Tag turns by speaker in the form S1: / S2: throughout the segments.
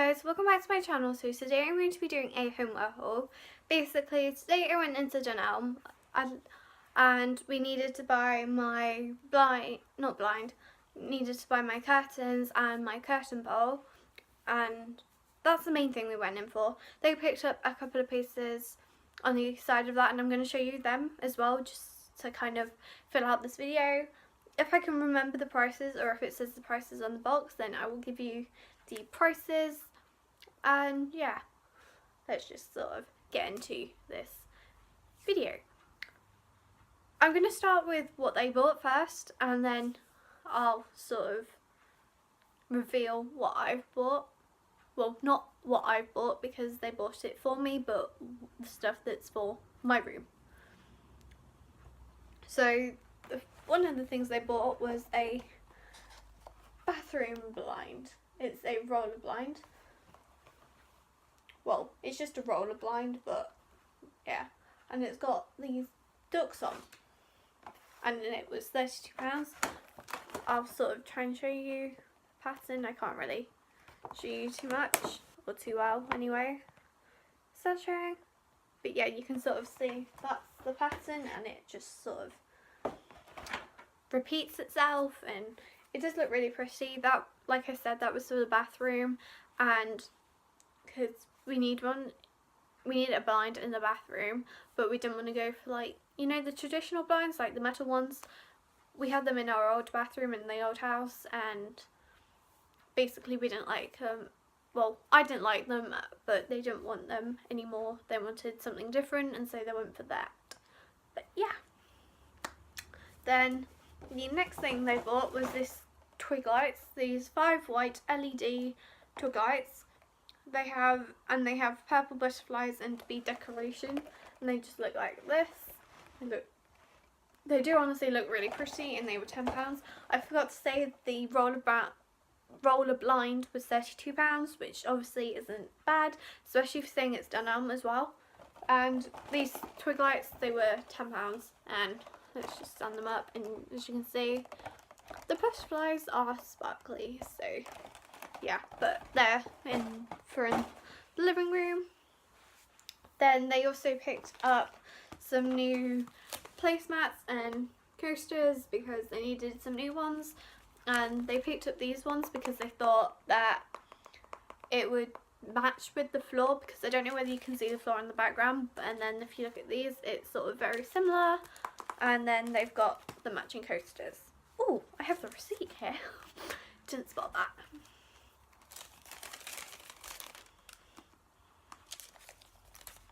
S1: guys, welcome back to my channel. So today I'm going to be doing a homeware haul. Basically today I went into Dunelm and we needed to buy my needed to buy my curtains and my curtain pole, and that's the main thing we went in for. They picked up a couple of pieces on the side of that and I'm going to show you them as well, just to kind of fill out this video. If I can remember the prices, or if it says the prices on the box, then I will give you the prices. And yeah, let's just sort of get into this video. I'm going to start with what they bought first, and then I'll sort of reveal what I've bought. Well, not what I've bought because they bought it for me, but the stuff that's for my room. So one of the things they bought was a bathroom blind. It's a roller blind. Well, it's just a roller blind, but yeah. And it's got these ducks on. And it was £32. I'll sort of try and show you the pattern. I can't really show you too much, or too well anyway. Is that showing? But yeah, you can sort of see that's the pattern, and it just sort of repeats itself, and it does look really pretty. That, like I said, that was for the bathroom, and because we need a blind in the bathroom, but we didn't want to go for, like, you know, the traditional blinds, like the metal ones. We had them in our old bathroom in the old house, and basically we didn't like them. Well, I didn't like them, but they didn't want them anymore. They wanted something different, and so they went for that. But yeah. Then the next thing they bought was this twig lights, these 5 white LED twig lights. They have purple butterflies and bead decoration, and they just look like this. They do honestly look really pretty, and they were £10. I forgot to say the roller blind was £32, which obviously isn't bad, especially for saying it's Dunelm as well. And these twig lights, they were £10, and let's just stand them up, and as you can see, the butterflies are sparkly, so yeah, but they're in the living room. Then they also picked up some new placemats and coasters because they needed some new ones, and they picked up these ones because they thought that it would match with the floor, because I don't know whether you can see the floor in the background, and then if you look at these, it's sort of very similar. And then they've got the matching coasters. Oh, I have the receipt here. Didn't spot that.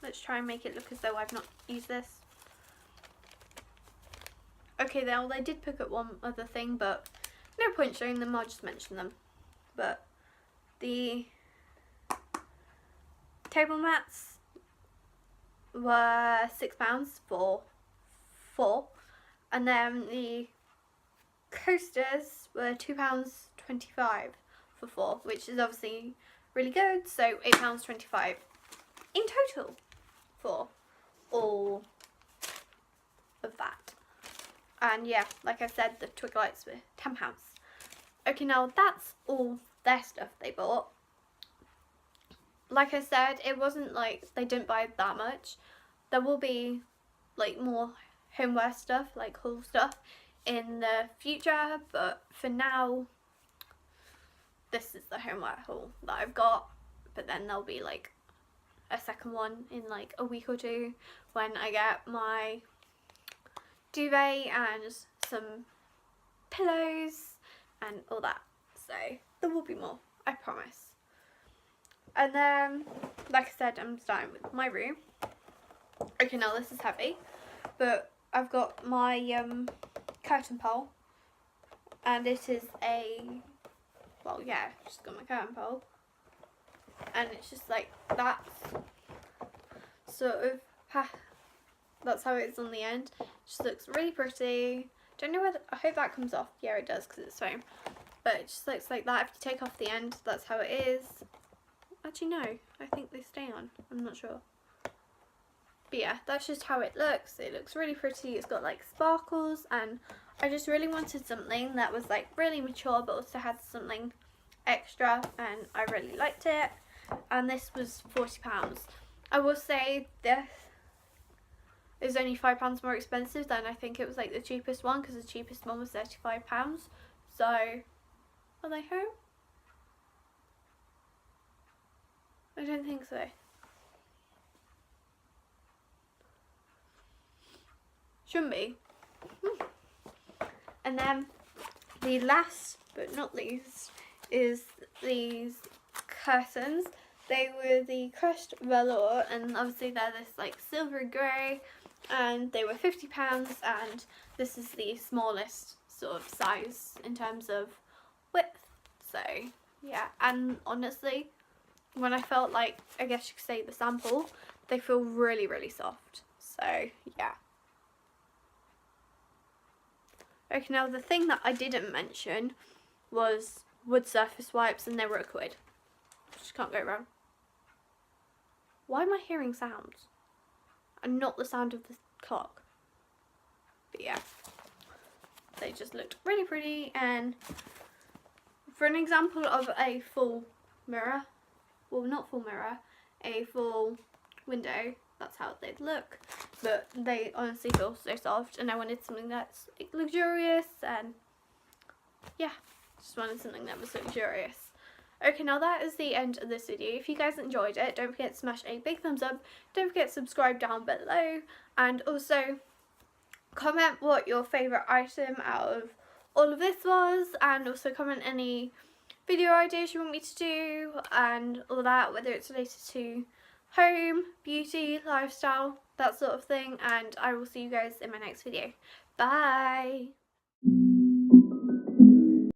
S1: Let's try and make it look as though I've not used this. Okay, they did pick up one other thing, but no point showing them, I'll just mention them. But the table mats were £6 for 4, and then the coasters were £2.25 for 4, which is obviously really good, so £8.25 in total for all of that. And yeah, like I said, the twig lights were £10. Okay, now that's all their stuff they bought. Like I said, it wasn't like they didn't buy that much. There will be like more homeware stuff, like haul stuff, in the future, but for now this is the homeware haul that I've got. But then there'll be like a second one in like a week or two when I get my duvet and some pillows and all that, so there will be more, I promise. And then, like I said, I'm starting with my room. Okay, now this is heavy, but I've got my curtain pole, and it is well, yeah, just got my curtain pole, and it's just like that sort of, that's how it's on the end. Just looks really pretty. Don't know whether, I hope that comes off. Yeah, it does because it's foam, but it just looks like that. If you take off the end, that's how it is. Actually no, I think they stay on, I'm not sure. But yeah, that's just how it looks. It looks really pretty. It's got like sparkles, and I just really wanted something that was like really mature but also had something extra, and I really liked it. and this was £40. I will say this is only £5 more expensive than I think it was like the cheapest one, because the cheapest one was £35. So, are they home? I don't think so. Shouldn't be. And then the last but not least is these curtains. They were the crushed velour, and obviously they're this like silvery grey, and they were £50, and this is the smallest sort of size in terms of width. So yeah, and honestly, when I felt like, I guess you could say, the sample, they feel really, really soft. So yeah. Okay, now the thing that I didn't mention was wood surface wipes, and they were £1. Just can't go wrong. Why am I hearing sounds and not the sound of the clock? But yeah, they just looked really pretty. And for an example of a full mirror, well, not full mirror, a full window, that's how they'd look. But they honestly feel so soft, and I wanted something that's luxurious, and yeah, just wanted something that was luxurious. Okay, now that is the end of this video. If you guys enjoyed it, don't forget to smash a big thumbs up, don't forget to subscribe down below, and also comment what your favourite item out of all of this was, and also comment any video ideas you want me to do and all that, whether it's related to home, beauty, lifestyle, that sort of thing, and I will see you guys in my next video. Bye!